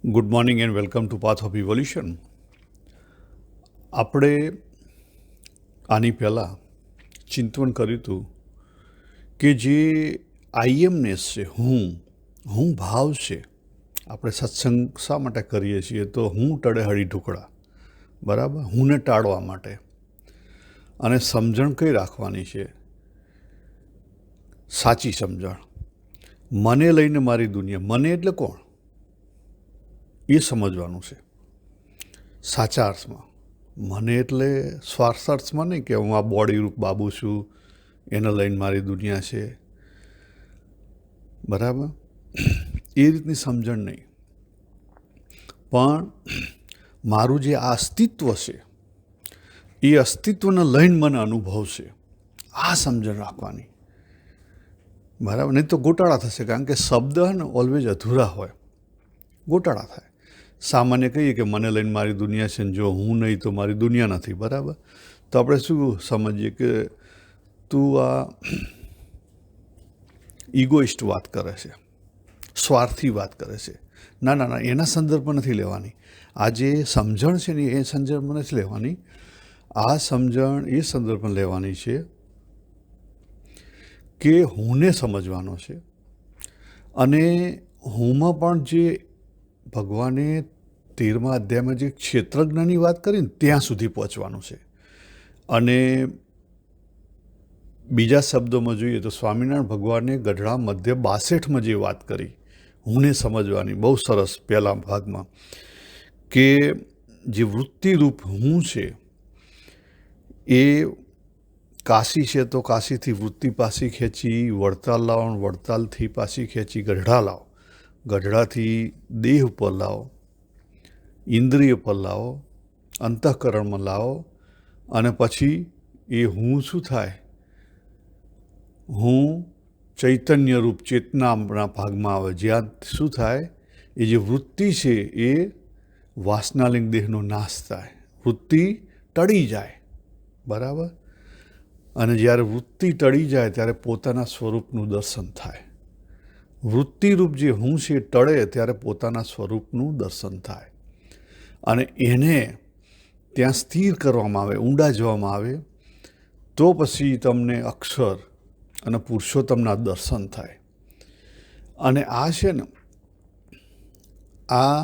Good morning and welcome to path of evolution. આપણે આની પહેલાં ચિંતન કર્યું હતું કે જે આઈએમનેસ છે, હું ભાવ છે. આપણે સત્સંગ શા માટે કરીએ છીએ? તો હું ટળે હળી ઢુકડા, બરાબર, હુંને ટાળવા માટે. અને સમજણ કઈ રાખવાની છે? સાચી સમજણ. મને લઈને મારી દુનિયા. મને એટલે કોણ એ સમજવાનું છે સાચા અર્થમાં. મને એટલે સ્વાર્થ અર્થમાં નહીં કે હું આ બોડીરૂપ બાબુ છું, એને લઈને મારી દુનિયા છે, બરાબર, એ રીતની સમજણ નહીં. પણ મારું જે આ અસ્તિત્વ છે એ અસ્તિત્વને લઈને મને અનુભવ છે, આ સમજણ રાખવાની, બરાબર. નહીં તો ગોટાળા થશે, કારણ કે શબ્દ ને ઓલવેઝ અધૂરા હોય, ગોટાળા થાય. સામાન્ય કહીએ કે મને લઈને મારી દુનિયા છે, ને જો હું નહીં તો મારી દુનિયા નથી, બરાબર. તો આપણે શું સમજીએ કે તું આ ઇગોઇસ્ટ વાત કરે છે, સ્વાર્થી વાત કરે છે. ના ના ના, એના સંદર્ભમાં નથી લેવાની. આ જે સમજણ છે ને એ સંદર્ભમાં નથી લેવાની. આ સમજણ એ સંદર્ભમાં લેવાની છે કે હુંને સમજવાનો છે. અને હુંમાં પણ જે ભગવાને 13મા અધ્યાયમાં જે ક્ષેત્રજ્ઞની વાત કરીને ત્યાં સુધી પહોંચવાનું છે. અને બીજા શબ્દોમાં જોઈએ તો સ્વામિનારાયણ ભગવાને ગઢડા મધ્ય 62માં જે વાત કરી હુંને સમજવાની, બહુ સરસ, પહેલા ભાગમાં, કે જે વૃત્તિરૂપ હું છે એ કાશી છે તો કાશીથી વૃત્તિ પાછી ખેંચી, વડતાલ લાવો, વડતાલથી પાછી ખેંચી ગઢડા લાવો, ગઢડાથી દેહ ઉપર લાવો, ઇન્દ્રિય પર લાવો, અંતઃકરણમાં લાવો, અને પછી એ હું શું થાય? હું ચૈતન્ય રૂપ ચેતનાના ભાગમાં આવે, જ્યાં શું થાય? એ જે વૃત્તિ છે એ વાસનાલિંગ દેહનો નાશ થાય, વૃત્તિ ટળી જાય, બરાબર. અને જ્યારે વૃત્તિ ટળી જાય ત્યારે પોતાના સ્વરૂપનું દર્શન થાય. વૃત્તિરૂપ જે હું છે ટળે ત્યારે પોતાના સ્વરૂપનું દર્શન થાય. અને એને ત્યાં સ્થિર કરવામાં આવે, ઊંડા જવામાં આવે, તો પછી તમને અક્ષર અને પુરુષોત્તમના દર્શન થાય. અને આ છે ને, આ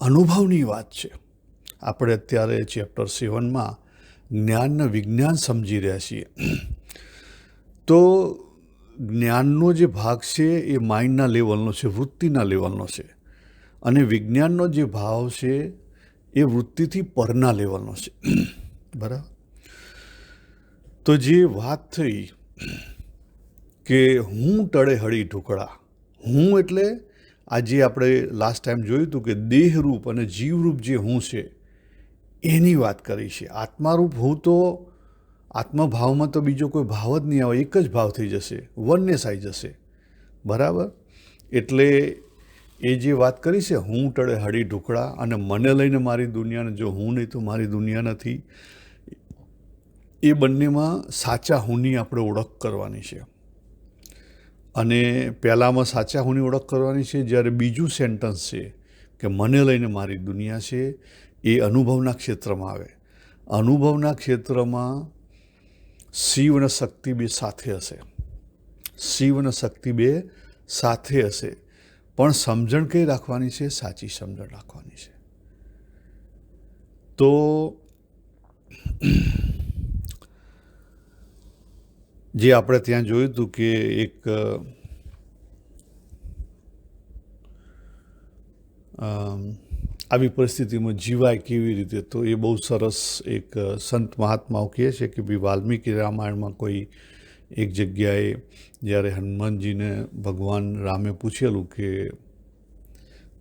અનુભવની વાત છે. આપણે અત્યારે ચેપ્ટર 7માં જ્ઞાનને વિજ્ઞાન સમજી રહ્યા છીએ. તો જ્ઞાનનો જે ભાગ છે એ માઇન્ડના લેવલનો છે, વૃત્તિના લેવલનો છે. અને વિજ્ઞાનનો જે ભાવ છે એ વૃત્તિથી પરના લેવલનો છે, બરાબર. તો જે વાત થઈ કે હું ટળે હળી ઢુકડા, હું એટલે આજે આપણે લાસ્ટ ટાઈમ જોયું હતું કે દેહરૂપ અને જીવરૂપ જે હું છે એની વાત કરી છે. આત્મારૂપ હું તો આત્મભાવમાં તો બીજો કોઈ ભાવ જ નહીં આવે, એક જ ભાવ થઈ જશે, વનનેસ આવી જશે, બરાબર. એટલે એ જે વાત કરી છે હું ટળે હળી ઢુકડા, અને મને લઈને મારી દુનિયાને, જો હું નહીં તો મારી દુનિયા નથી, એ બંનેમાં સાચા હુંની આપણે ઓળખ કરવાની છે. અને પહેલાંમાં સાચા હુંની ઓળખ કરવાની છે, જ્યારે બીજું સેન્ટન્સ છે કે મને લઈને મારી દુનિયા છે, એ અનુભવના ક્ષેત્રમાં આવે. અનુભવના ક્ષેત્રમાં શિવ અને શક્તિ બે સાથે હશે, શિવ અને શક્તિ બે સાથે હશે. પણ સમજણ કઈ રાખવાની છે? સાચી સમજણ રાખવાની છે. તો જે આપણે ત્યાં જોયું હતું કે એક આવી પરિસ્થિતિમાં જીવાય કેવી રીતે, તો એ બહુ સરસ એક સંત મહાત્માઓ કહે છે કે ભાઈ વાલ્મીકી રામાયણમાં કોઈ એક જગ્યાએ જ્યારે હનુમાનજીને ભગવાન રામે પૂછેલું કે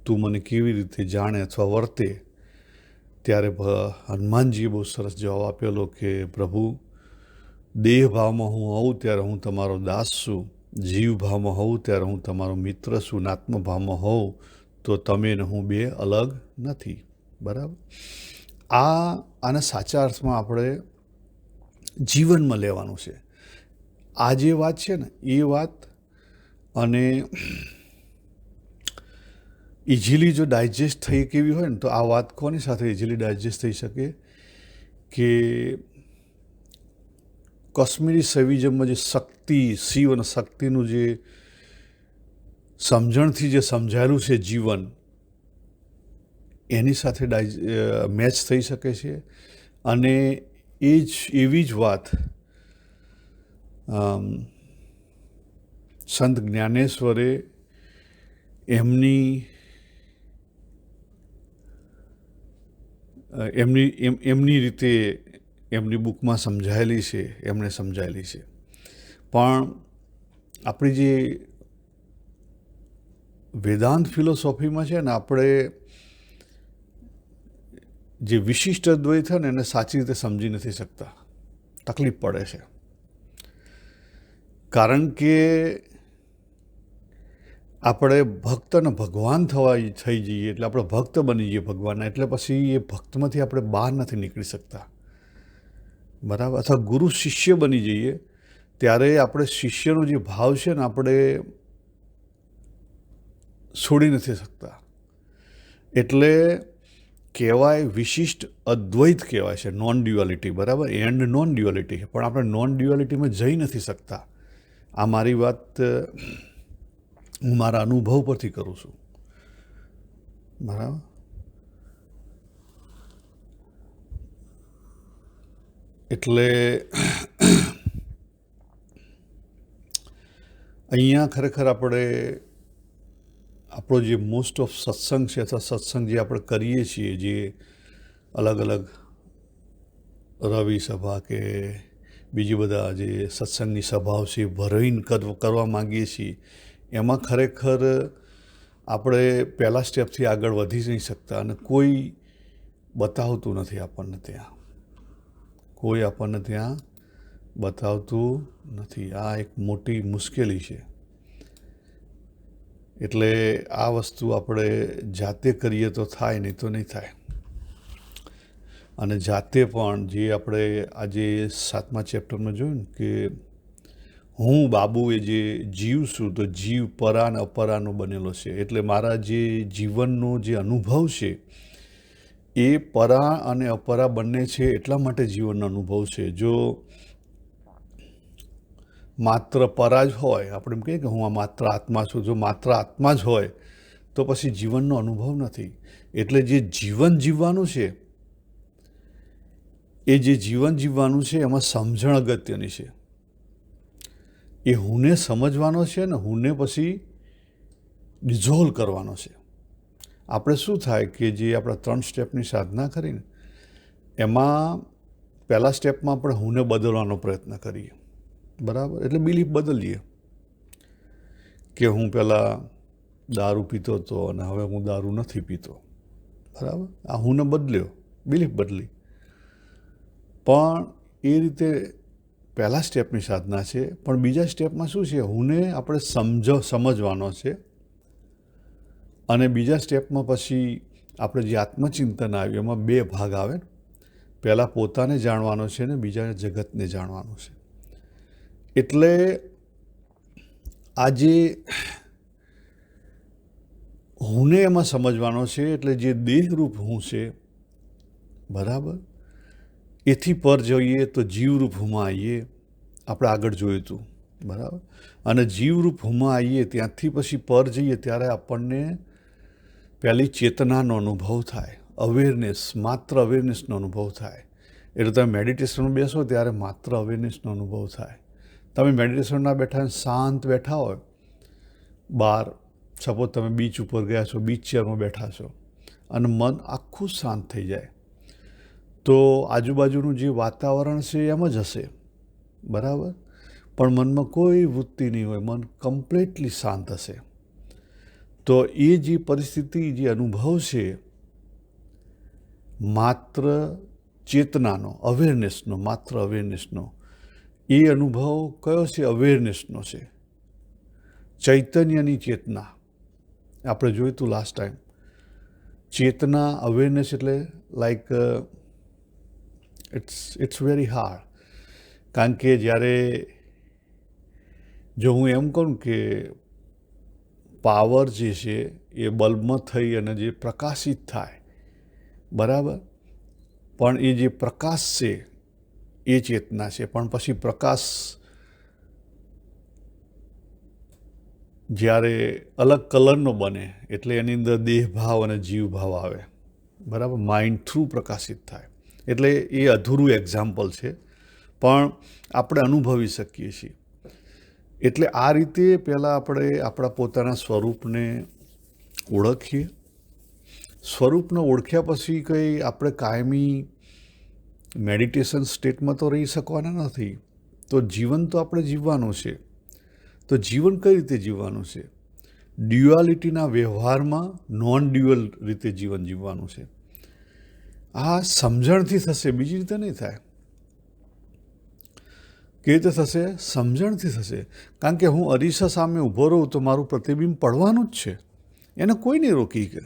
તું મને કેવી રીતે જાણે અથવા વર્તે, ત્યારે હનુમાનજીએ બહુ સરસ જવાબ આપેલો કે પ્રભુ, દેહ ભાવમાં હું હોઉં ત્યારે હું તમારો દાસ છું, જીવ ભાવમાં હોઉં ત્યારે હું તમારો મિત્ર છું, ને આત્મભાવમાં હોઉં તો તમે ને હું બે અલગ નથી, બરાબર. આને સાચા અર્થમાં આપણે જીવનમાં લેવાનું છે. આ જે વાત છે ને એ વાત, અને ઇઝીલી જો ડાયજેસ્ટ થઈ કેવી હોય ને, તો આ વાત કોની સાથે ઇઝીલી ડાયજેસ્ટ થઈ શકે કે કાશ્મીરી સેવિઝમમાં જે શક્તિ, શિવ અને શક્તિનું જે સમજણથી જે સમજાયેલું છે જીવન, એની સાથે મેચ થઈ શકે છે. અને એવી જ વાત સંત જ્ઞાનેશ્વરે એમની રીતે એમની બુકમાં સમજાયેલી છે, એમણે સમજાયેલી છે. પણ આપણી જે વેદાંત ફિલોસોફીમાં છે ને, આપણે જે વિશિષ્ટ અદ્વૈત છે ને, એને સાચી રીતે સમજી નથી શકતા, તકલીફ પડે છે. કારણ કે આપણે ભક્ત અને ભગવાન થઈ જઈએ, એટલે આપણે ભક્ત બની જઈએ ભગવાનના, એટલે પછી એ ભક્તમાંથી આપણે બહાર નથી નીકળી શકતા, બરાબર. અથવા ગુરુ શિષ્ય બની જઈએ ત્યારે આપણે શિષ્યનો જે ભાવ છે ને, આપણે છોડી નથી શકતા. એટલે કહેવાય વિશિષ્ટ અદ્વૈત કહેવાય છે, નોન ડ્યુઆલિટી, બરાબર. એન્ડ નોન ડ્યુઆલિટી, પણ આપણે નોન ડ્યુઆલિટીમાં જઈ નથી શકતા. આ મારી વાત હું મારા અનુભવ પરથી કરું છું, બરાબર. એટલે અહીંયા ખરેખર આપણો જે મોસ્ટ ઓફ સત્સંગ છે, અથવા સત્સંગ જે આપણે કરીએ છીએ, જે અલગ અલગ રવિ સભા કે બીજી બધા જે સત્સંગની સભાઓ છે ભરવીને કરવા માગીએ છીએ, એમાં ખરેખર આપણે પહેલા સ્ટેપથી આગળ વધી નહીં શકતા. અને કોઈ બતાવતું નથી આપણને ત્યાં, કોઈ આપણને ત્યાં બતાવતું નથી. આ એક મોટી મુશ્કેલી છે. એટલે આ વસ્તુ આપણે જાતે કરીએ તો થાય, નહીં તો નહીં થાય. અને જાતે પણ જે આપણે આજે 7મા ચેપ્ટરમાં જોયું ને, કે હું બાબુ એ જે જીવ છું, તો જીવ પરા અને અપરાનો બનેલો છે. એટલે મારા જે જીવનનો જે અનુભવ છે એ પરા અને અપરા બંને છે, એટલા માટે જીવનનો અનુભવ છે. જો માત્ર પરા જ હોય, આપણે એમ કહીએ કે હું આ માત્ર આત્મા છું, જો માત્ર આત્મા જ હોય તો પછી જીવનનો અનુભવ નથી. એટલે જે જીવન જીવવાનું છે, એ જે જીવન જીવવાનું છે એમાં સમજણ અગત્યની છે. એ હુંને સમજવાનો છે ને, હુંને પછી ડિઝોલ્વ કરવાનો છે. આપણે શું થાય કે જે આપણા 3 સ્ટેપની સાધના કરીને, એમાં પહેલા સ્ટેપમાં આપણે હુંને બદલવાનો પ્રયત્ન કરીએ, બરાબર. એટલે બિલીફ બદલીએ કે હું પહેલાં દારૂ પીતો હતો અને હવે હું દારૂ નથી પીતો, બરાબર. આ હુંને બદલ્યો, બિલીફ બદલી. પણ એ રીતે પહેલા સ્ટેપની સાધના છે. પણ બીજા સ્ટેપમાં શું છે, હુંને આપણે સમજવાનો છે. અને બીજા સ્ટેપમાં પછી આપણે જે આત્મચિંતન આવ્યું, એમાં 2 ભાગ આવે. પહેલાં પોતાને જાણવાનો છે ને બીજા જગતને જાણવાનો છે. એટલે આજે હુંને એમાં સમજવાનો છે. એટલે જે દેહરૂપ હું છે, બરાબર, એથી પર જોઈએ તો જીવરૂપ હુંમાં આવીએ. આપણે આગળ જોયું હતું, બરાબર. અને જીવરૂપ હુંમાં આવીએ, ત્યાંથી પછી પર જઈએ ત્યારે આપણને પહેલી ચેતનાનો અનુભવ થાય, અવેરનેસ, માત્ર અવેરનેસનો અનુભવ થાય. એટલે તમે મેડિટેશનમાં બેસો ત્યારે માત્ર અવેરનેસનો અનુભવ થાય. તમે મેડિટેશનના બેઠા શાંત બેઠા હોય બહાર, સપોઝ તમે બીચ ઉપર ગયા છો, બીચ ચેરમાં બેઠા છો, અને મન આખું શાંત થઈ જાય, તો આજુબાજુનું જે વાતાવરણ છે એમ જ હશે, બરાબર. પણ મનમાં કોઈ વૃત્તિ નહીં હોય, મન કમ્પ્લીટલી શાંત હશે. તો એ જે પરિસ્થિતિ, જે અનુભવ છે માત્ર ચેતનાનો, અવેરનેસનો, માત્ર અવેરનેસનો, એ અનુભવ કયો છે? અવેરનેસનો છે. ચૈતન્યની ચેતના. આપણે જોયું હતું લાસ્ટ ટાઈમ. ચેતના, અવેરનેસ એટલે લાઈક ઇટ્સ વેરી હાર્ડ. કારણ કે જ્યારે જો હું એમ કહું કે પાવર જે છે એ બલ્બમાં થઈ અને જે પ્રકાશિત થાય, બરાબર, પણ એ જે પ્રકાશ છે એ ચેતના છે. પણ પછી પ્રકાશ જ્યારે અલગ કલરનો બને એટલે એની અંદર દેહભાવ અને જીવભાવ આવે, બરાબર, માઇન્ડ થ્રુ પ્રકાશિત થાય. એટલે એ અધૂરું એક્ઝામ્પલ છે, પણ આપણે અનુભવી શકીએ છીએ. એટલે આ રીતે પહેલાં આપણે આપણા પોતાના સ્વરૂપને ઓળખીએ. સ્વરૂપને ઓળખ્યા પછી કંઈ આપણે કાયમી મેડિટેશન સ્ટેટમાં તો રહી શકવાના નથી. તો જીવન તો આપણે જીવવાનું છે. તો જીવન કઈ રીતે જીવવાનું છે? ડ્યુઆલિટીના વ્યવહારમાં નોન ડ્યુઅલ રીતે જીવન જીવવાનું છે. આ સમજણથી થશે, બીજી રીતે નહીં થાય. કેવી રીતે થશે? સમજણથી થશે. કારણ કે હું અરીસા સામે ઊભો રહું તો મારું પ્રતિબિંબ પડવાનું જ છે. એને કોઈ નહીં રોકી કે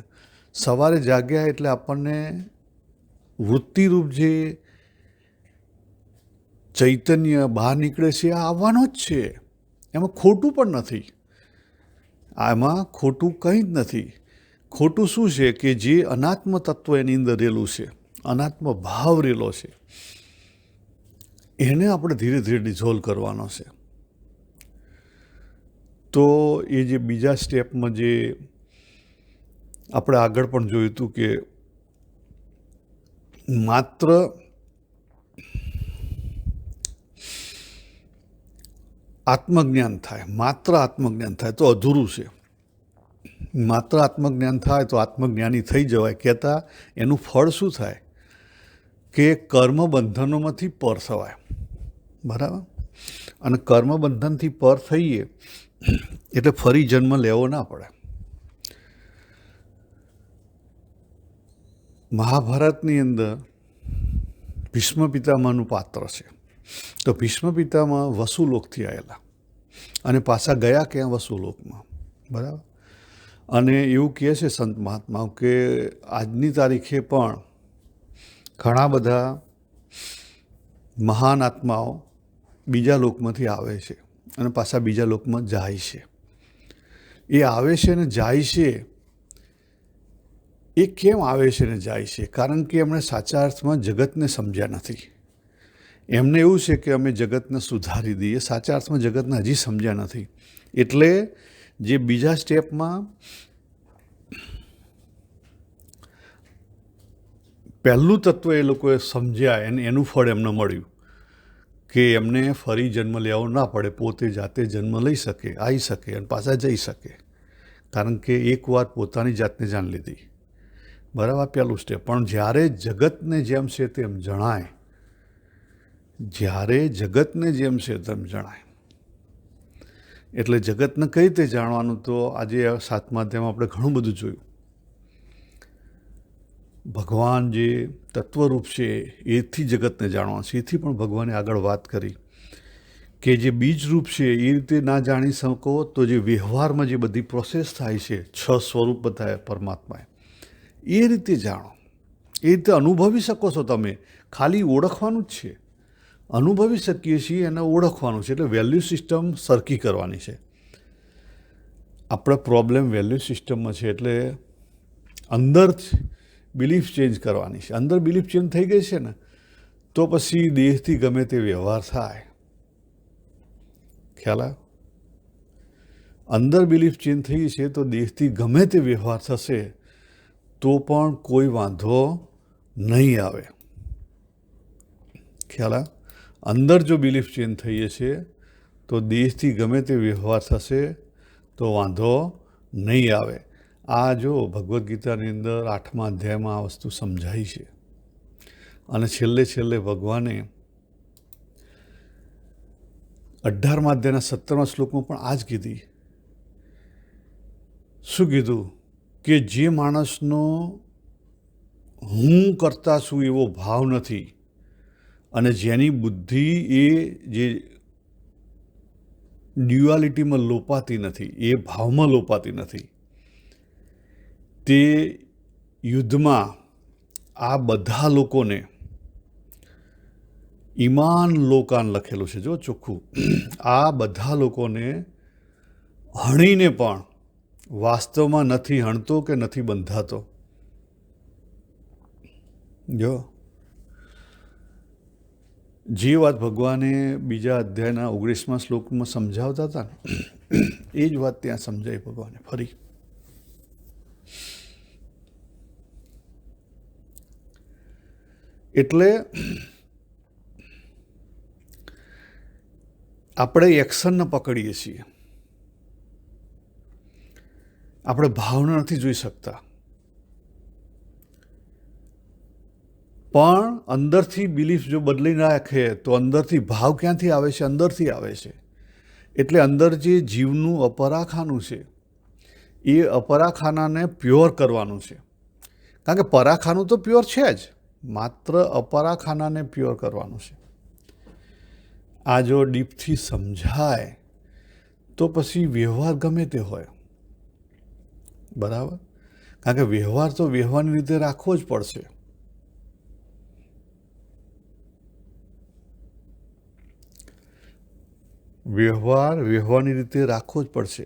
સવારે જાગ્યા એટલે આપણને વૃત્તિરૂપ જે ચૈતન્ય બહાર નીકળે છે આ આવવાનો જ છે. એમાં ખોટું પણ નથી. આમાં ખોટું કંઈ જ નથી. ખોટું શું છે કે જે અનાત્મ તત્વ એની અંદર રહેલું છે, અનાત્મ ભાવ રહેલો છે, એને આપણે ધીરે ધીરે ડિઝોલ્વ કરવાનો છે. તો એ જે બીજા સ્ટેપમાં જે આપણે આગળ પણ જોયું હતું કે માત્ર આત્મજ્ઞાન થાય તો અધૂરું છે. માત્ર આત્મજ્ઞાન થાય તો આત્મજ્ઞાની થઈ જવાય. કહેતા એનું ફળ શું થાય કે કર્મ બંધનોમાંથી પર થવાય, બરાબર. અને કર્મ બંધનથી પર થઈએ એટલે ફરી જન્મ લેવો ના પડે. મહાભારતની અંદર ભીષ્મ પિતામહનું પાત્ર છે. તો ભીષ્મ પિતામહ વસુલોકથી આવેલા અને પાછા ગયા ક્યાં? વસુલોકમાં, બરાબર. અને એવું કહે છે સંત મહાત્માઓ કે આજની તારીખે પણ ઘણા બધા મહાન આત્માઓ બીજા લોકમાંથી આવે છે અને પાછા બીજા લોકમાં જાય છે. એ આવે છે અને જાય છે. એ કેમ આવે છે ને જાય છે? કારણ કે એમણે સાચા અર્થમાં જગતને સમજ્યા નથી. એમને એવું છે કે અમે જગતને સુધારી દઈએ. સાચા અર્થમાં જગતને હજી સમજ્યા નથી. એટલે જે બીજા સ્ટેપમાં પહેલું તત્વ એ લોકોએ સમજ્યા એનું ફળ એમને મળ્યું કે એમને ફરી જન્મ લેવો ના પડે, પોતે જાતે જન્મ લઈ શકે, આવી શકે અને પાછા જઈ શકે. કારણ કે એકવાર પોતાની જાતને જાણી લીધી, બરાબર, પહેલું સ્ટેપ. પણ જ્યારે જગતને જેમ છે તેમ જણાય, એટલે જગતને કઈ રીતે જાણવાનું? તો આજે સાતમા અધ્યાયમાં આપણે ઘણું બધું જોયું. ભગવાન જે તત્વરૂપ છે એથી જગતને જાણવાનું છે. એથી પણ ભગવાને આગળ વાત કરી કે જે બીજરૂપ છે એ રીતે ના જાણી શકો તો જે વ્યવહારમાં જે બધી પ્રોસેસ થાય છે, 6 સ્વરૂપ બતાવ્યા પરમાત્માએ, એ રીતે જાણો. એ રીતે અનુભવી શકો છો તમે. ખાલી ઓળખવાનું જ છે. અનુભવી શકીએ છીએ એને ઓળખવાનું છે. એટલે વેલ્યુ સિસ્ટમ સરખી કરવાની છે. આપણે પ્રોબ્લેમ વેલ્યુ સિસ્ટમમાં છે. એટલે અંદર બિલીફ ચેન્જ કરવાની છે. અંદર બિલીફ ચેન્જ થઈ ગઈ છે ને તો પછી દેહથી ગમે તે વ્યવહાર થાય. ખ્યાલ આવે? અંદર બિલીફ ચેન્જ થઈ છે તો દેહથી ગમે તે વ્યવહાર થશે તો પણ કોઈ વાંધો નહીં આવે. ખ્યાલ આવે? અંદર જો બિલીફ ચેન્જ થઈએ છે તો દેહથી ગમે તે વ્યવહાર થશે તો વાંધો નહીં આવે. આ જો ભગવદ્ ગીતાની અંદર 8મા અધ્યાયમાં આ વસ્તુ સમજાઈ છે. અને છેલ્લે ભગવાને 18મા અધ્યાયના 17મા શ્લોકમાં પણ આ જ કીધી. શું કીધું? કે જે માણસનો હું કરતા છું એવો ભાવ નથી અને જેની બુદ્ધિ એ જે ડ્યુઆલિટીમાં લોપાતી નથી, એ ભાવમાં લોપાતી નથી, તે યુદ્ધમાં આ બધા લોકોને ઈમાન લોકાન લખેલું છે જો ચોખ્ખું, આ બધા લોકોને હણીને પણ વાસ્તવમાં નથી હણતો કે નથી બંધાતો. જો જે વાત ભગવાને બીજા અધ્યાયના 19મા શ્લોકમાં સમજાવતા હતા ને એ જ વાત ત્યાં સમજાઈ ભગવાને ફરી. એટલે આપણે એક્શનને પકડીએ છીએ, આપણે ભાવને નથી જોઈ શકતા, પણ અંદરથી બિલીફ જો બદલી નાખે તો અંદરથી ભાવ ક્યાંથી આવે છે? અંદરથી આવે છે. એટલે અંદર જે જીવનું અપરાખાનું છે એ અપરાખાનાને પ્યોર કરવાનું છે. કારણ કે પરાખાનું તો પ્યોર છે જ, માત્ર અપરાખાનાને પ્યોર કરવાનું છે. આ જો ડીપથી સમજાય તો પછી વ્યવહાર ગમે તે હોય, બરાબર. કારણ કે વ્યવહાર તો વ્યવહારની રીતે રાખવો જ પડશે. વ્યવહાર વ્યવહારની રીતે રાખવો જ પડશે.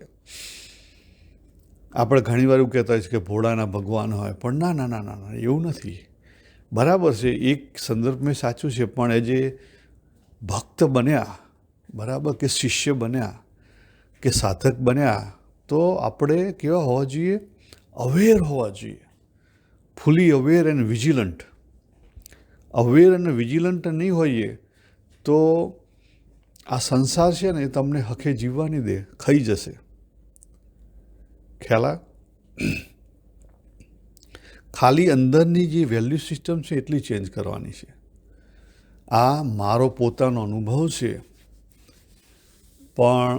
આપણે ઘણીવાર એવું કહેતા હોય છે કે ભોળાના ભગવાન હોય, પણ ના ના ના ના ના એવું નથી. બરાબર છે, એક સંદર્ભમાં સાચું છે, પણ એ જે ભક્ત બન્યા, બરાબર, કે શિષ્ય બન્યા કે સાધક બન્યા, તો આપણે કેવા હોવા જોઈએ? અવેર હોવા જોઈએ. ફૂલી અવેર એન્ડ વિજિલન્ટ. અવેર અને વિજિલન્ટ નહીં હોઈએ તો આ સંસાર છે ને એ તમને હખે જીવવા નહીં દે, ખાઈ જશે. ખ્યાલ આવે? ખાલી અંદરની જે વેલ્યુ સિસ્ટમ છે એટલી ચેન્જ કરવાની છે. આ મારો પોતાનો અનુભવ છે, પણ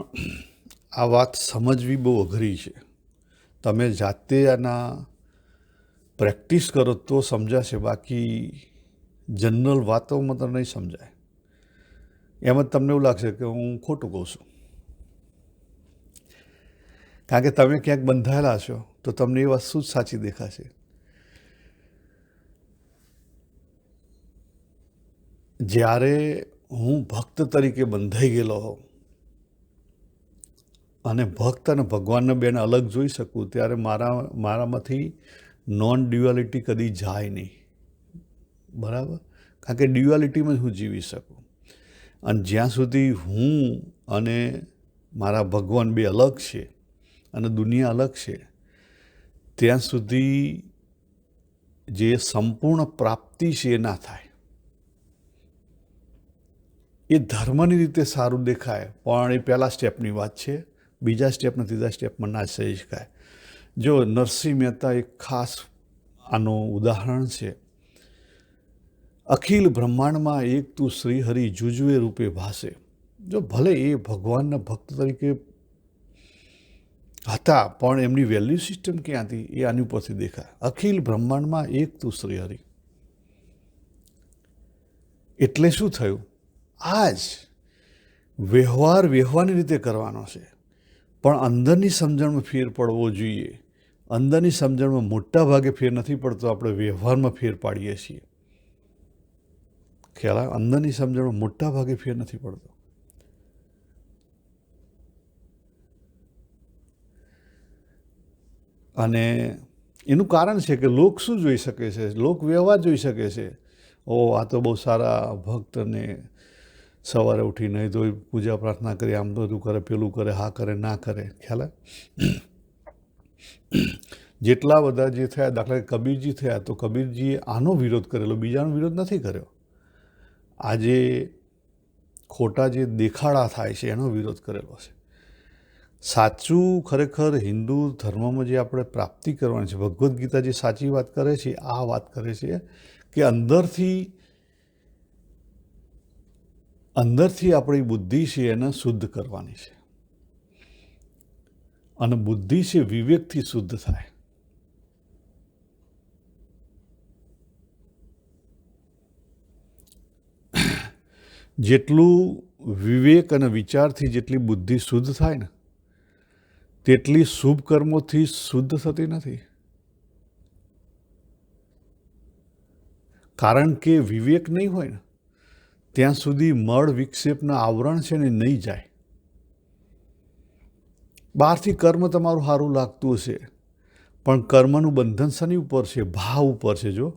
આ વાત સમજવી બહુ અઘરી છે. તમે જાતે આના પ્રેક્ટિસ કરો તો સમજાશે, બાકી જનરલ વાતોમાં તો નહીં સમજાય. એમ જ તમને એવું લાગશે કે હું ખોટું કહું છું. કારણ કે તમે ક્યાંક બંધાયેલા છો તો તમને એ વસ્તુ જ સાચી દેખાશે. જ્યારે હું ભક્ત તરીકે બંધાઈ ગયેલો હોઉં અને ભક્ત અને ભગવાનને બેને અલગ જોઈ શકું, ત્યારે મારામાંથી નોન ડ્યુઆલિટી કદી જાય નહીં, બરાબર. કારણ કે ડ્યુઆલિટીમાં જ હું જીવી શકું. અને જ્યાં સુધી હું અને મારા ભગવાન બે અલગ છે અને દુનિયા અલગ છે, ત્યાં સુધી જે સંપૂર્ણ પ્રાપ્તિ છે એ ના થાય. એ ધર્મની રીતે સારું દેખાય, પણ એ પહેલા સ્ટેપની વાત છે. બીજા સ્ટેપને ત્રીજા સ્ટેપમાં ના થઈ શકાય. જો નરસિંહ મહેતા એક ખાસ આનું ઉદાહરણ છે. અખિલ બ્રહ્માંડમાં એક તું શ્રી હરિ જુજવે રૂપે ભાસે. જો ભલે એ ભગવાનના ભક્ત તરીકે હતા, પણ એમની વેલ્યુ સિસ્ટમ ક્યાંથી એ આની ઉપરથી દેખાય. અખિલ બ્રહ્માંડમાં એક તું શ્રી હરિ. એટલે શું થયું? આ જ વ્યવહાર વ્યવહારની રીતે કરવાનો છે, પણ અંદરની સમજણમાં ફેર પડવો જોઈએ. અંદરની સમજણમાં મોટા ભાગે ફેર નથી પડતો, આપણે વ્યવહારમાં ફેર પાડીએ છીએ. ખ્યાલ આવે? અંદરની સમજણમાં મોટા ભાગે ફેર નથી પડતો. અને એનું કારણ છે કે લોક શું જોઈ શકે છે? લોક વ્યવહાર જોઈ શકે છે. ઓ, આ તો બહુ સારા ભક્તને સવારે ઉઠી નહીં ધોઈ પૂજા પ્રાર્થના કરી, આમ બધું કરે, પેલું કરે, હા કરે, ના કરે. ખ્યાલ આવે? જેટલા બધા જે થયા, દાખલા કે કબીરજી થયા, તો કબીરજીએ આનો વિરોધ કરેલો, બીજાનો વિરોધ નથી કર્યો. આજે ખોટા જે દેખાડા થાય છે એનો વિરોધ કરેલો છે. સાચું ખરેખર હિન્દુ ધર્મમાં જે આપણે પ્રાપ્તિ કરવાની છે, ભગવદ્ ગીતા જે સાચી વાત કરે છે, આ વાત કરે છે કે અંદરથી આપણી બુદ્ધિ છે એને શુદ્ધ કરવાની છે. અને બુદ્ધિ છે વિવેકથી શુદ્ધ થાય. જેટલું વિવેક અને વિચારથી જેટલી બુદ્ધિ શુદ્ધ થાય ને, તેટલી શુભ કર્મોથી શુદ્ધ થતી નથી. કારણ કે વિવેક નહીં હોય ને ત્યાં સુધી મળ વિક્ષેપના આવરણ છે ને નહીં જાય. બહારથી કર્મ તમારું સારું લાગતું હશે, પણ કર્મનું બંધન શેની ઉપર છે? ભાવ ઉપર છે. જો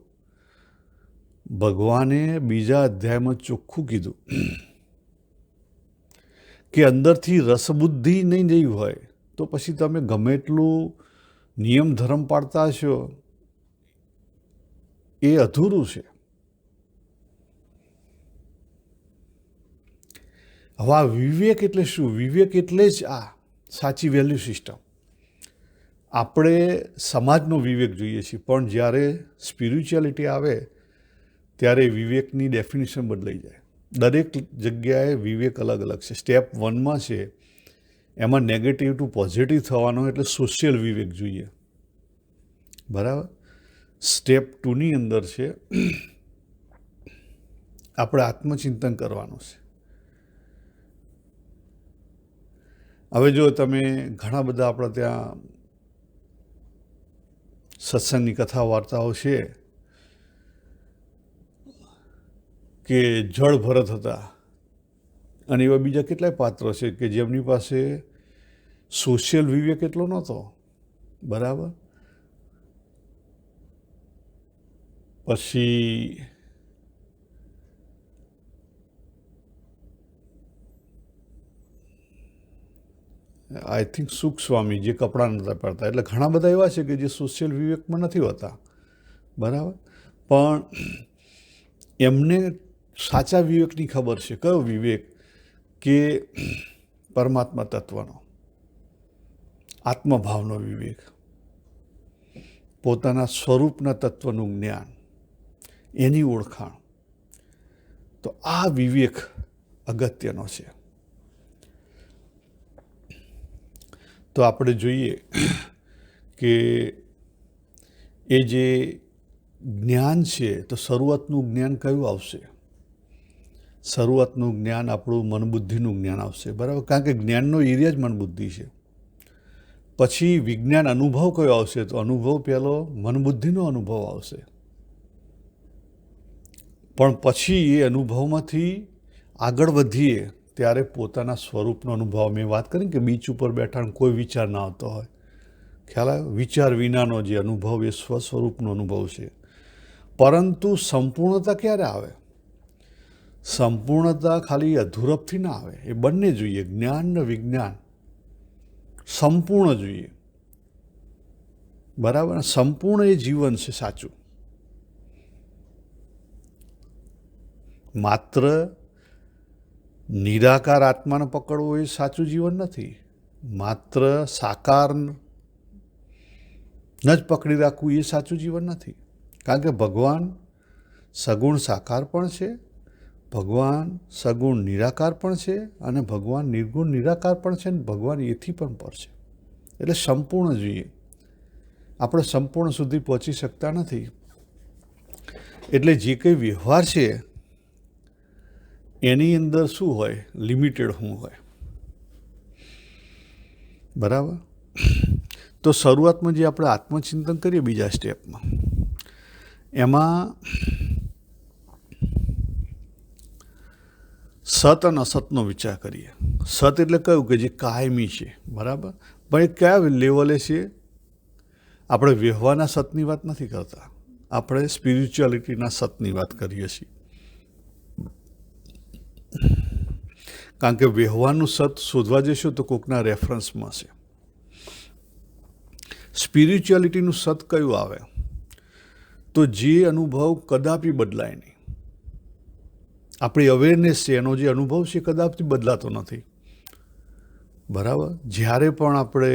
ભગવાને બીજા અધ્યાયમાં ચોખ્ખું કીધું કે અંદરથી રસબુદ્ધિ નહીં જઈ હોય તો પછી તમે ગમે એટલું નિયમ ધર્મ પાડતા હશો, એ અધૂરું છે. હવે આ વિવેક એટલે શું? વિવેક એટલે જ આ સાચી વેલ્યુ સિસ્ટમ. આપણે સમાજનો વિવેક જોઈએ છીએ, પણ જ્યારે સ્પિરિચ્યુઆલિટી આવે ત્યારે વિવેકની ડેફિનેશન બદલાઈ જાય. દરેક જગ્યાએ વિવેક અલગ અલગ છે. સ્ટેપ 1માં છે એમાં નેગેટિવ ટુ પોઝિટિવ થવાનો, એટલે સોશિયલ વિવેક જોઈએ, બરાબર. સ્ટેપ 2ની અંદર છે આપણે આત્મચિંતન કરવાનું છે. હવે જો તમે ઘણા બધા આપણા ત્યાં સત્સંગની કથા વાર્તાઓ છે કે જળ ભરત હતા, અને એવા બીજા કેટલાય પાત્રો છે કે જેમની પાસે સોશિયલ વિવેક એટલો નહોતો, બરાબર. પછી આઈ થિંક સુખ સ્વામી, જે કપડાં નહોતા પહેરતા. એટલે ઘણા બધા એવા છે કે જે સોશિયલ વિવેકમાં નથી હોતા, બરાબર. પણ એમને સાચા વિવેકની ખબર છે. કયો વિવેક? કે પરમાત્મા તત્વનો, આત્મભાવનો વિવેક, પોતાના સ્વરૂપના તત્વનું જ્ઞાન, એની ઓળખાણ. તો આ વિવેક અગત્યનો છે. તો આપણે જોઈએ કે એ જે જ્ઞાન છે, તો શરૂઆતનું જ્ઞાન કયું આવશે? શરૂઆતનું જ્ઞાન આપણું મનબુદ્ધિનું જ્ઞાન આવશે, બરાબર. કારણ કે જ્ઞાનનો એરિયા જ મનબુદ્ધિ છે. પછી વિજ્ઞાન અનુભવ કયો આવશે? તો અનુભવ પહેલો મનબુદ્ધિનો અનુભવ આવશે. પણ પછી એ અનુભવમાંથી આગળ વધીએ ત્યારે પોતાના સ્વરૂપનો અનુભવ. મેં વાત કરી કે બીચ ઉપર બેઠા કોઈ વિચાર ના આવતો હોય, ખ્યાલ આવ્યો? વિચાર વિનાનો જે અનુભવ એ સ્વસ્વરૂપનો અનુભવ છે. પરંતુ સંપૂર્ણતા ક્યારે આવે? સંપૂર્ણતા ખાલી અધૂરપથી ના આવે. એ બંને જોઈએ, જ્ઞાન ને વિજ્ઞાન સંપૂર્ણ જોઈએ, બરાબર. સંપૂર્ણ એ જીવન છે સાચું. માત્ર નિરાકાર આત્માને પકડવો એ સાચું જીવન નથી. માત્ર સાકારને જ પકડી રાખવું એ સાચું જીવન નથી. કારણ કે ભગવાન સગુણ સાકાર પણ છે, ભગવાન સગુણ નિરાકાર પણ છે, અને ભગવાન નિર્ગુણ નિરાકાર પણ છે, અને ભગવાન એથી પણ પર છે. એટલે સંપૂર્ણ જોઈએ. આપણે સંપૂર્ણ સુધી પહોંચી શકતા નથી. એટલે જે કંઈ વ્યવહાર છે એની અંદર શું હોય? લિમિટેડ શું હોય, બરાબર. તો શરૂઆતમાં જે આપણે આત્મચિંતન કરીએ બીજા સ્ટેપમાં, એમાં સત અને અસતનો વિચાર કરીએ. સત એટલે કયું? કે જે કાયમી છે, બરાબર. પણ એ કયા લેવલે છે? આપણે વ્યવહારના સતની વાત નથી કરતા, આપણે સ્પિરિચ્યુઆલિટીના સતની વાત કરીએ છીએ. કારણ કે વ્યવહારનું સત શોધવા જશો તો કોકના રેફરન્સમાં છે. સ્પિરિચ્યુઆલિટીનું સત કયું આવે? તો જે અનુભવ કદાપી બદલાય નહીં. આપણી અવેરનેસ છે, એનો જે અનુભવ છે કદાપી બદલાતો નથી, બરાબર. જ્યારે પણ આપણે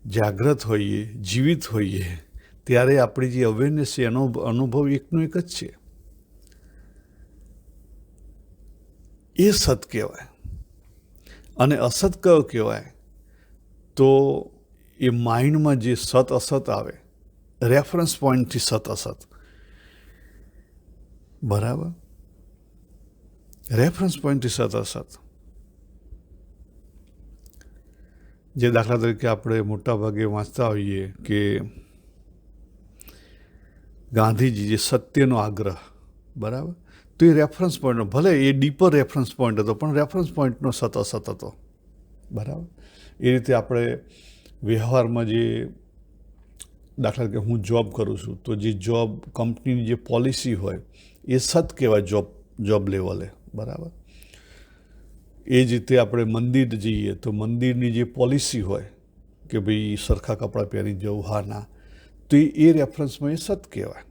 જાગ્રત હોઈએ, જીવિત હોઈએ, ત્યારે આપણી જે અવેરનેસ છે એનો અનુભવ એકનો એક જ છે. એ સત કહેવાય. અને અસત કયો કહેવાય? તો એ માઇન્ડમાં જે સત અસત આવે, રેફરન્સ પોઈન્ટથી સત અસત, બરાબર. રેફરન્સ પોઈન્ટથી સત અસત. જે દાખલા તરીકે આપણે મોટાભાગે વાંચતા હોઈએ કે ગાંધીજી જે સત્યનો આગ્રહ, બરાબર. તો એ રેફરન્સ પોઈન્ટ, ભલે એ ડીપર રેફરન્સ પોઈન્ટ હતો, પણ રેફરન્સ પોઈન્ટનો સત અસત હતો, બરાબર. એ રીતે આપણે વ્યવહારમાં જે દાખલા તરીકે હું જોબ કરું છું તો જે જોબ કંપનીની જે પોલિસી હોય એ સત કહેવાય જોબ લેવલે, બરાબર. એ જ રીતે આપણે મંદિર જઈએ તો મંદિરની જે પોલિસી હોય કે ભાઈ સરખા કપડાં પહેરી જવું, હા ના, તો એ રેફરન્સમાં એ સત કહેવાય.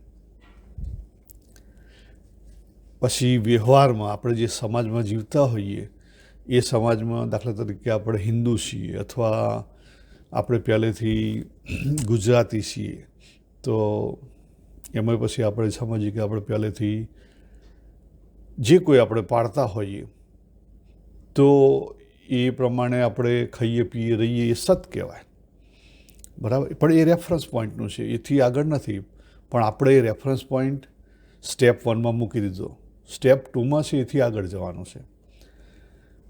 પછી વ્યવહારમાં આપણે જે સમાજમાં જીવતા હોઈએ એ સમાજમાં દાખલા તરીકે આપણે હિન્દુ છીએ અથવા આપણે પહેલેથી ગુજરાતી છીએ તો એમાં પછી આપણે સમજીએ કે આપણે પહેલેથી જે કોઈ આપણે પાળતા હોઈએ તો એ પ્રમાણે આપણે ખાઈએ પીએ રહીએ એ સત કહેવાય, બરાબર. પણ એ રેફરન્સ પોઈન્ટનું છે, એથી આગળ નથી. પણ આપણે એ રેફરન્સ પોઈન્ટ સ્ટેપ 1માં મૂકી દીધો, સ્ટેપ 2માં છે એથી આગળ જવાનું છે.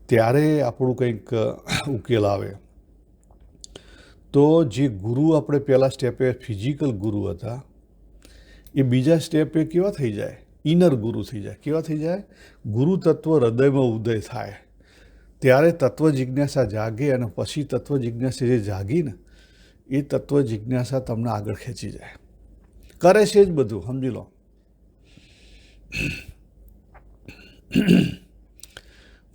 ત્યારે આપણું કંઈક ઉકેલ આવે. તો જે ગુરુ આપણે પહેલા સ્ટેપે ફિઝિકલ ગુરુ હતા એ બીજા સ્ટેપે કેવા થઈ જાય? ઇનર ગુરુ થઈ જાય. કેવા થઈ જાય? ગુરુ તત્વ હૃદયમાં ઉદય થાય ત્યારે તત્વ જિજ્ઞાસા જાગે અને પછી તત્વ જિજ્ઞાસા જે જાગી ને એ તત્વ જિજ્ઞાસા તમને આગળ ખેંચી જાય. કરે છે જ બધું, સમજી લો.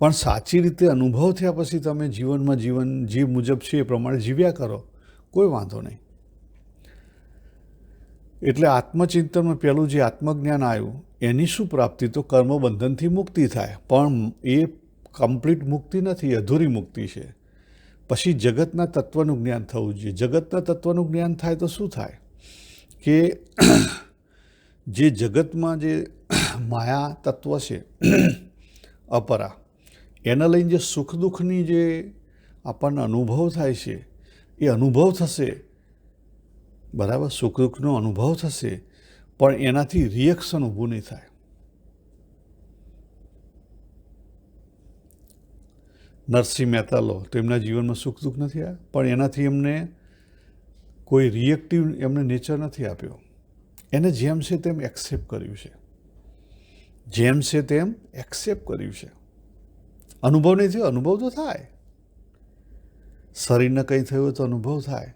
પણ સાચી રીતે અનુભવ થયા પછી તમે જીવનમાં જીવન જે મુજબ છે એ પ્રમાણે જીવ્યા કરો, કોઈ વાંધો નહીં. એટલે આત્મચિંતનમાં પહેલું જે આત્મજ્ઞાન આવ્યું એની શું પ્રાપ્તિ? તો કર્મબંધનથી મુક્તિ થાય. પણ એ કમ્પ્લીટ મુક્તિ નથી, અધૂરી મુક્તિ છે. પછી જગતના તત્વનું જ્ઞાન થવું જોઈએ. જગતના તત્વનું જ્ઞાન થાય તો શું થાય કે જે જગતમાં જે માયા તત્વ છે અપરા, એના લઈને જે સુખ દુઃખની જે આપણને અનુભવ થાય છે એ અનુભવ થશે, બરાબર. સુખ દુઃખનો અનુભવ થશે પણ એનાથી રિએક્શન ઊભું નહીં થાય. નરસિંહ મહેતા લો તો એમના જીવનમાં સુખ દુઃખ નથી આવ્યા પણ એનાથી એમને કોઈ રિએક્ટિવ એમને નેચર નથી આપ્યો. એને જેમ છે તેમ એક્સેપ્ટ કર્યું છે, જેમ છે તેમ એક્સેપ્ટ કર્યું છે. અનુભવ નહીં થયો, અનુભવ તો થાય. શરીરને કંઈ થયું તો અનુભવ થાય,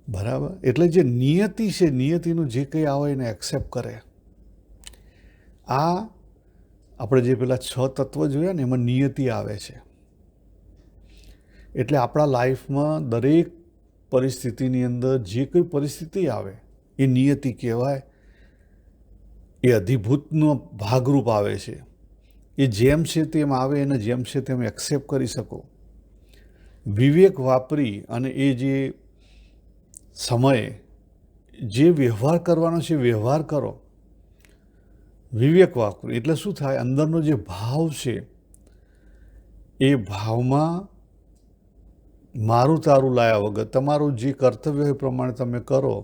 બરાબર. એટલે જે નિયતિ છે, નિયતિનું જે કંઈ આવે એને એક્સેપ્ટ કરે. આ આપણે જે પેલા 6 તત્વ જોયા ને એમાં નિયતિ આવે છે. એટલે આપણા લાઈફમાં દરેક પરિસ્થિતિની અંદર જે કોઈ પરિસ્થિતિ આવે એ નિયતિ કહેવાય. એ અધિભૂતનો ભાગરૂપ આવે છે. એ જેમ છે તેમ આવે અને જેમ છે તેમ એક્સેપ્ટ કરી શકો. વિવેક વાપરી અને એ જે સમયે જે વ્યવહાર કરવાનો છે વ્યવહાર કરો. વિવેક વાપરી એટલે શું થાય? અંદરનો જે ભાવ છે એ ભાવમાં મારું તારું લાયા વગર તમારું જે કર્તવ્ય એ પ્રમાણે તમે કરો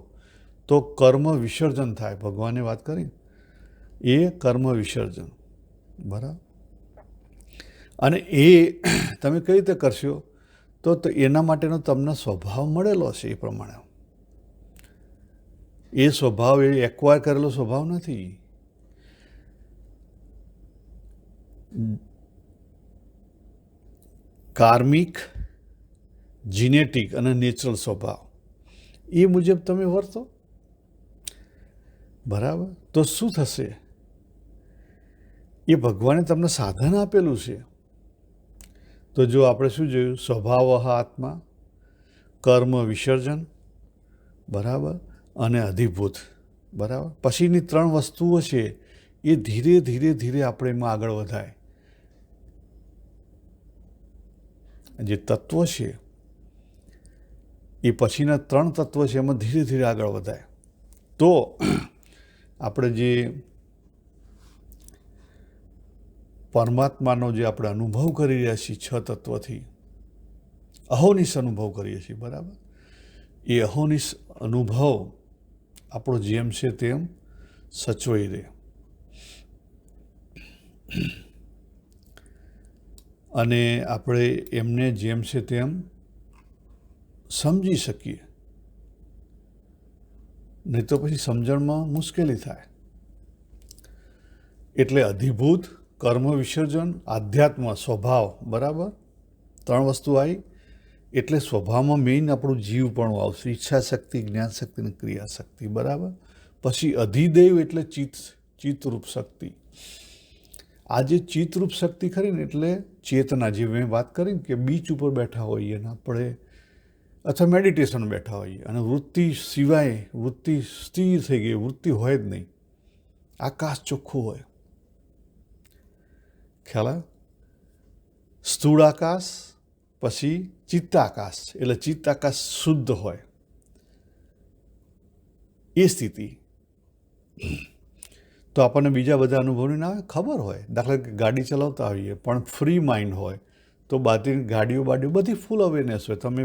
તો કર્મ વિસર્જન થાય. ભગવાને વાત કરી એ કર્મ વિસર્જન, બરાબર. અને એ તમે કઈ રીતે કરશો તો એના માટેનો તમને સ્વભાવ મળેલો છે. એ પ્રમાણે એ સ્વભાવ એ એક્વાયર કરેલો સ્વભાવ નથી. કાર્મિક, જીનેટિક અને નેચરલ સ્વભાવ એ મુજબ તમે વર્તો, બરાબર. તો શું થશે? એ ભગવાને તમને સાધન આપેલું છે. તો જો આપણે શું જોયું? સ્વભાવ આત્મા, કર્મ વિસર્જન, બરાબર, અને અધિભૂત, બરાબર. પછીની 3 વસ્તુઓ છે એ ધીરે ધીરે ધીરે આપણે એમાં આગળ વધાય. જે તત્વ છે એ પછીના 3 તત્વ છે એમાં ધીરે ધીરે આગળ વધાય. તો આપણે જે પરમાત્માનો જે આપણે અનુભવ કરી રહ્યા છીએ 6 તત્વથી, અહોનિશ અનુભવ કરીએ છીએ, બરાબર. એ અહોનિશ અનુભવ આપણો જેમ છે તેમ સચવાઈ રહે અને આપણે એમને જેમ છે તેમ સમજી શકીએ. નહીં તો પછી સમજણમાં મુશ્કેલી થાય. એટલે અધિભૂત, કર્મ વિસર્જન, આધ્યાત્મ, સ્વભાવ, બરાબર, 3 વસ્તુ આવી એટલે સ્વભાવમાં મેઇન આપણું જીવ પણ આવશે, ઈચ્છા શક્તિ, જ્ઞાન શક્તિ અને ક્રિયા શક્તિ, બરાબર. પછી અધિદેવ એટલે ચિત્તરૂપ શક્તિ. આ જે ચિત્તરૂપ શક્તિ ખરી ને એટલે ચેતના, જે મેં વાત કરી ને કે બીચ ઉપર બેઠા હોઈએ ને આપણે અથવા મેડિટેશન બેઠા હોઈએ અને વૃત્તિ સિવાય વૃત્તિ સ્થિર થઈ ગઈ, વૃત્તિ હોય જ નહીં, આકાશ ચોખ્ખું હોય, ખ્યાલ આવે? સ્થૂળ આકાશ પછી ચિત્તાકાશ, એટલે ચિત્તાકાશ શુદ્ધ હોય એ સ્થિતિ. તો આપણને બીજા બધા અનુભવની ના ખબર હોય. દાખલા કે ગાડી ચલાવતા હોઈએ પણ ફ્રી માઇન્ડ હોય તો બધી ગાડીઓ બધી ફૂલ અવેરનેસ હોય, તમે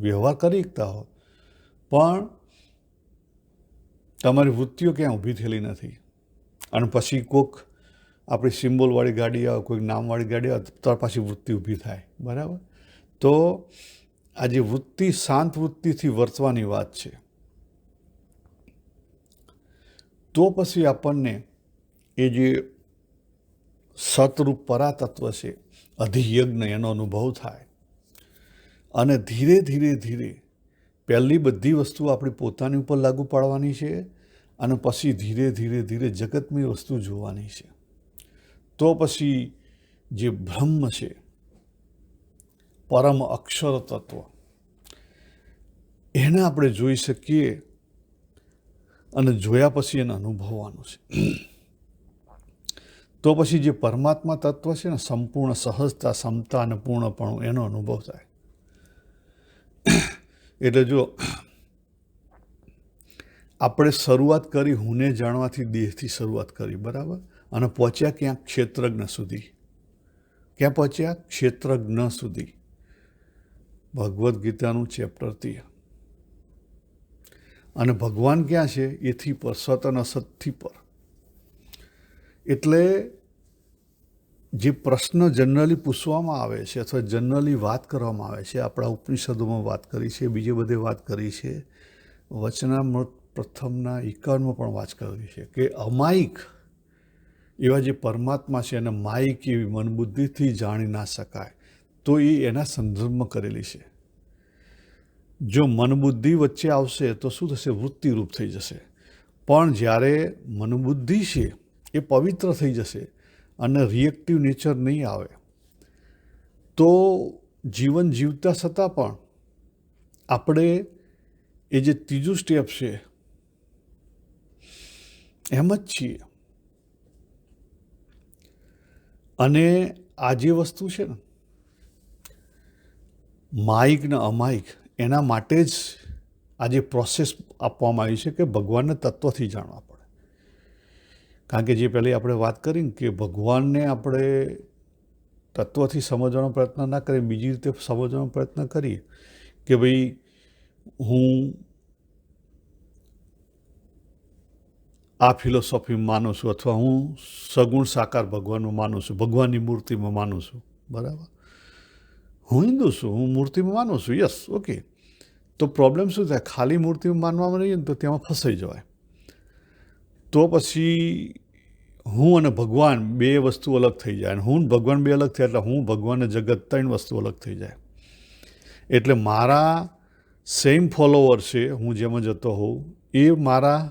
વ્યવહાર કરી શકતા હો, પણ તમારી વૃત્તિઓ ક્યાં ઊભી થયેલી નથી. અને પછી કોઈક આપણી સિમ્બોલવાળી ગાડી આવે, કોઈક નામવાળી ગાડી આવે તો પાછી વૃત્તિ ઊભી થાય, બરાબર. તો આ જે વૃત્તિ શાંત વૃત્તિથી વર્તવાની વાત છે. તો પછી આપણને એ જે સતરૂપ પરાતત્વ છે, અધિયજ્ઞ, એનો અનુભવ થાય. અને ધીરે ધીરે ધીરે પહેલી બધી વસ્તુ આપણી પોતાની ઉપર લાગુ પાડવાની છે અને પછી ધીરે ધીરે ધીરે જગતની વસ્તુ જોવાની છે. તો પછી જે બ્રહ્મ છે, પરમ અક્ષર તત્વ, એને આપણે જોઈ શકીએ અને જોયા પછી એને અનુભવવાનું છે. તો પછી જે પરમાત્મા તત્વ છે ને, સંપૂર્ણ સહજતા, સમતા અને પૂર્ણપણું, એનો અનુભવ થાય. એટલે જો આપણે શરૂઆત કરી હુંને જાણવાથી, દેહથી શરૂઆત કરી, બરાબર, અને પહોંચ્યા ક્યાં? ક્ષેત્રજ્ઞ સુધી. ક્યાં પહોંચ્યા? ક્ષેત્રજ્ઞ સુધી. ભગવદ્ ગીતાનું ચેપ્ટર 3. અને ભગવાન ક્યાં છે? એથી પર, સત અને અસતથી પર. એટલે જે પ્રશ્ન જનરલી પૂછવામાં આવે છે અથવા જનરલી વાત કરવામાં આવે છે, આપણા ઉપનિષદોમાં વાત કરી છે, બીજે બધે વાત કરી છે, વચનામૃત પ્રથમના 51માં પણ વાત કરી છે કે અમાયિક એવા જે પરમાત્મા છે એને માયિક એવી મનબુદ્ધિથી જાણી ના શકાય. તો એ એના સંદર્ભમાં કરેલી છે. જો મનબુદ્ધિ વચ્ચે આવશે તો શું થશે? વૃત્તિરૂપ થઈ જશે. પણ જ્યારે મનબુદ્ધિ છે એ પવિત્ર થઈ જશે અને રિએક્ટિવ નેચર નહીં આવે, તો જીવન જીવતા છતાં પણ આપણે એ જે ત્રીજું સ્ટેપ છે એમ જ છીએ. અને આ જે વસ્તુ છે ને, માયિક ને અમાયિક, એના માટે જ આ જે પ્રોસેસ આપવામાં આવી છે કે ભગવાનને તત્વથી જાણવા પડે. કારણ કે જે પહેલાં આપણે વાત કરી ને કે ભગવાનને આપણે તત્વથી સમજવાનો પ્રયત્ન ના કરીએ, બીજી રીતે સમજવાનો પ્રયત્ન કરીએ કે ભાઈ હું આ ફિલોસોફી માનું છું અથવા હું સગુણ સાકાર ભગવાનમાં માનું છું, ભગવાનની મૂર્તિમાં માનું છું, બરાબર. હું હિન્દુ છું, હું મૂર્તિમાં માનું છું, યસ, ઓકે. તો પ્રોબ્લેમ શું થાય? ખાલી મૂર્તિમાં માનવામાં રહીએ ને તો તેમાં ફસાઈ જવાય. તો પછી હું અને ભગવાન બે વસ્તુ અલગ થઈ જાય. અને હું ભગવાન બે અલગ થયા એટલે હું, ભગવાન અને જગત 3 વસ્તુ અલગ થઈ જાય. એટલે મારા સેમ ફોલોવર છે, હું જેમાં જતો હોઉં, એ મારા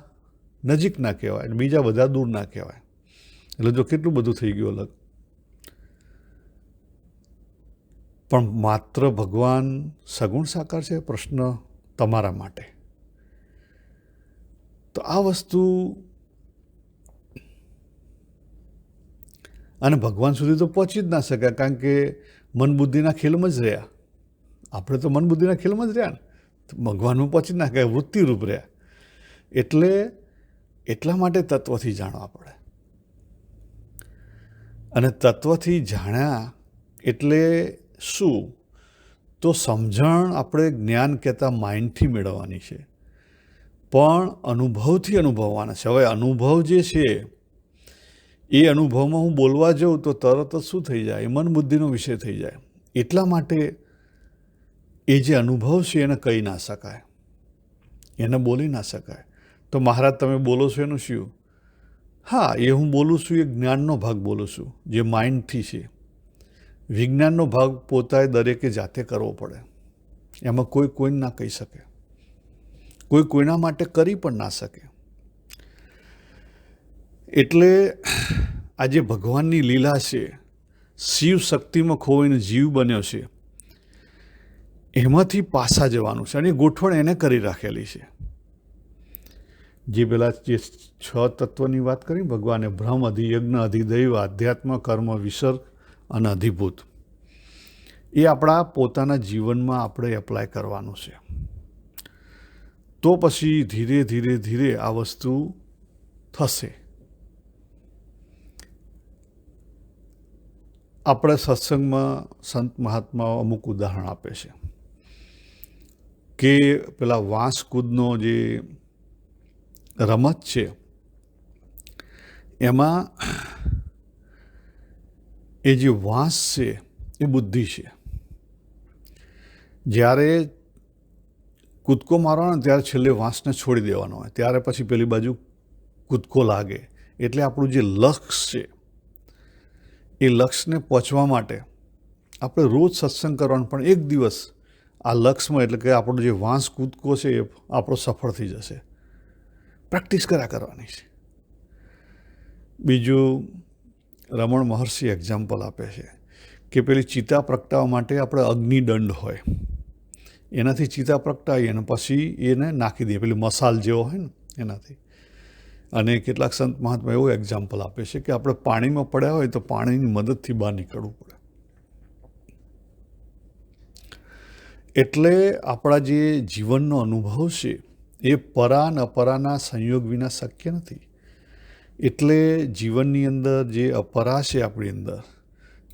નજીક ના કહેવાય અને બીજા બધા દૂર ના કહેવાય. એટલે જો કેટલું બધું થઈ ગયું અલગ. પણ માત્ર ભગવાન સગુણ સાકાર છે? પ્રશ્ન તમારા માટે. તો આ વસ્તુ, અને ભગવાન સુધી તો પહોંચી જ ના શકાય કારણ કે મન બુદ્ધિના ખેલમાં જ રહ્યા. આપણે તો મન બુદ્ધિના ખેલમાં જ રહ્યા ને, તો ભગવાનમાં પહોંચી જ ના શકાય, વૃત્તિરૂપ રહ્યા. એટલે એટલા માટે તત્વથી જાણવા પડે. અને તત્વથી જાણ્યા એટલે શું? તો સમજણ આપણે જ્ઞાન કહેતા માઇન્ડથી મેળવવાની છે, પણ અનુભવથી અનુભવવાના છે. હવે અનુભવ જે છે એ અનુભવમાં હું બોલવા જાઉં તો તરત જ શું થઈ જાય? એ મન બુદ્ધિનો વિષય થઈ જાય. એટલા માટે એ જે અનુભવ છે એને કહી ના શકાય, એને બોલી ના શકાય. તો મહારાજ તમે બોલો છો એનું શું? હા, એ હું બોલું છું એ જ્ઞાનનો ભાગ બોલું છું જે માઇન્ડથી છે. વિજ્ઞાનનો ભાગ પોતાએ દરેકે જાતે કરવો પડે. એમાં કોઈ કોઈને ના કહી શકે, કોઈ કોઈના માટે કરી પણ ના શકે. એટલે આ જે ભગવાનની લીલા છે, શિવ શક્તિમાં ખોવાઈને જીવ બન્યો છે, એમાંથી પાછા જવાનું છે. અને ગોઠવણ એને કરી રાખેલી છે. જે પેલા જે 6 તત્વની વાત કરી ભગવાને, બ્રહ્મ, અધિયજ્ઞ, અધિદૈવ, આધ્યાત્મ, કર્મ, વિસર્ગ અને અધિભૂત, એ આપણા પોતાના જીવનમાં આપણે એપ્લાય કરવાનું છે. તો પછી ધીરે ધીરે ધીરે આ વસ્તુ થશે. આપણે સત્સંગમાં સંત મહાત્માઓ અમુક ઉદાહરણ આપે છે કે પેલા વાંસ કૂદનો જે રમત છે, એમાં એ જે વાંસ છે એ બુદ્ધિ છે. જ્યારે કૂદકો મારવાનો ત્યારે છેલ્લે વાંસને છોડી દેવાનો હોય, ત્યારે પછી પેલી બાજુ કૂદકો લાગે. એટલે આપણું જે લક્ષ્ય છે, એ લક્ષ્યને પહોંચવા માટે આપણે રોજ સત્સંગ કરવાનું, પણ એક દિવસ આ લક્ષ્યમાં, એટલે કે આપણો જે વાંસ કૂદકો છે એ આપણો સફળ થઈ જશે. પ્રેક્ટિસ કર્યા કરવાની છે. બીજું રમણ મહર્ષિ એક્ઝામ્પલ આપે છે કે પેલી ચિતા પ્રગટાવવા માટે આપણે અગ્નિદંડ હોય, એનાથી ચિતા પ્રગટાવીએ અને પછી એને નાખી દઈએ, પેલી મસાલ જેવો હોય ને એનાથી. અને કેટલાક સંત મહાત્મા એવું એક્ઝામ્પલ આપે છે કે આપણે પાણીમાં પડ્યા હોય તો પાણીની મદદથી બહાર નીકળવું પડે. એટલે આપણા જે જીવનનો અનુભવ છે એ પરા અને અપરાના સંયોગ વિના શક્ય નથી. એટલે જીવનની અંદર જે અપરા છે આપણી અંદર,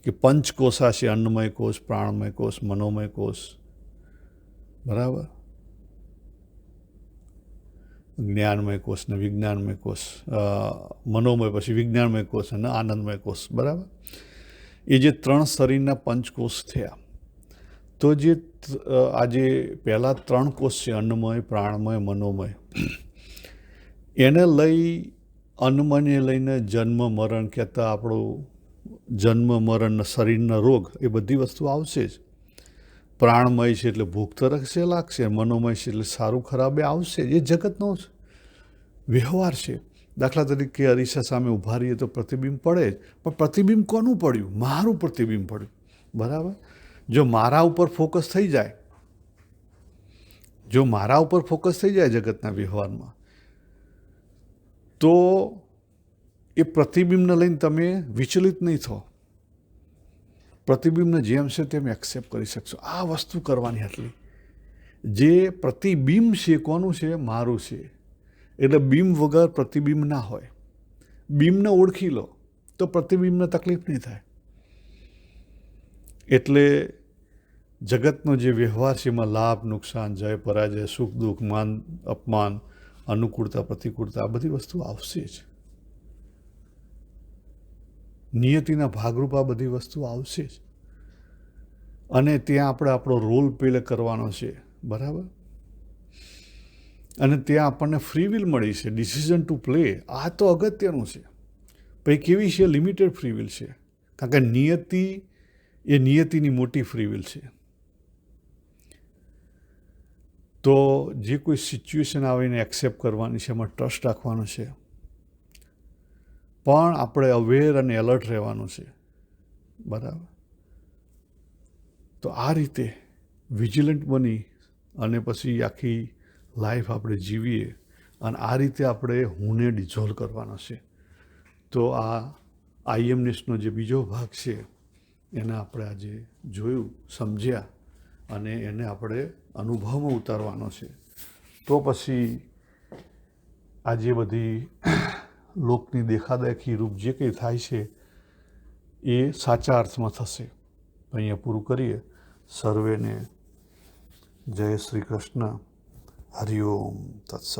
કે પંચકોષા છે, અન્નમય કોષ, પ્રાણમય કોષ, મનોમય કોષ, બરાબર, જ્ઞાનમય કોષ ને વિજ્ઞાનમય કોષ, મનોમય, પછી વિજ્ઞાનમય કોષ અને આનંદમય કોષ, બરાબર. એ જે 3 શરીરના પંચકોષ થયા. તો જે આ જે પહેલા 3 કોષ છે, અન્નમય, પ્રાણમય, મનોમય, એને લઈ, અન્નમયને લઈને જન્મ મરણ કહેતા આપણું જન્મ મરણ, શરીરના રોગ, એ બધી વસ્તુ આવશે જ. પ્રાણમય છે એટલે ભૂખ તરફ છે લાગશે, મનોમય છે એટલે સારું ખરાબ એ આવશે. એ જગતનો વ્યવહાર છે. દાખલા તરીકે અરીસા સામે ઊભા રહીએ તો પ્રતિબિંબ પડે જ, પણ પ્રતિબિંબ કોનું પડ્યું? મારું પ્રતિબિંબ પડ્યું, બરાબર. જો મારા ઉપર ફોકસ થઈ જાય, જો મારા ઉપર ફોકસ થઈ જાય જગતના વ્યવહારમાં, તો એ પ્રતિબિંબને લઈને તમે વિચલિત નહીં થો. પ્રતિબિંબને જેમ છે તેમ એક્સેપ્ટ કરી શકશો. આ વસ્તુ કરવાની આટલી. જે પ્રતિબિંબ છે કોનું છે? મારું છે. એટલે બિંબ વગર પ્રતિબિંબ ના હોય. બિંબને ઓળખી લો તો પ્રતિબિંબને તકલીફ નહીં થાય. એટલે જગતનો જે વ્યવહાર છે એમાં લાભ, નુકસાન, જય, પરાજય, સુખ, દુઃખ, માન, અપમાન, અનુકૂળતા, પ્રતિકૂળતા, આ બધી વસ્તુ આવશે જ. નિયતિના ભાગરૂપ આ બધી વસ્તુ આવશે જ. અને ત્યાં આપણે આપણો રોલ પ્લે કરવાનો છે, બરાબર. અને ત્યાં આપણને ફ્રી વિલ મળી છે, ડિસિઝન ટુ પ્લે. આ તો અગત્યનું છે. પછી કેવી છે? લિમિટેડ ફ્રી વિલ છે. કારણ કે નિયતિ એ નિયતિની મોટી ફ્રી વિલ છે. તો જે કોઈ સિચ્યુએશન આવે એને એક્સેપ્ટ કરવાની છે, એમાં ટ્રસ્ટ રાખવાનો છે, પણ આપણે અવેર અને એલર્ટ રહેવાનું છે, બરાબર. તો આ રીતે વિજિલન્ટ બની અને પછી આખી લાઈફ આપણે જીવીએ, અને આ રીતે આપણે હુંને ડિઝોલ્વ કરવાનો છે. તો આ આઈએમનેસનો જે બીજો ભાગ છે એને આપણે આજે જોયું, સમજ્યા, અને એને આપણે અનુભવમાં ઉતારવાનો છે. તો પછી આ જે બધી લોકની દેખાદેખી રૂપ જે કંઈ થાય છે એ સાચા અર્થમાં થશે. અહીંયા પૂરું કરીએ. સર્વેને જય શ્રી કૃષ્ણ. હરિઓમ તત્સત.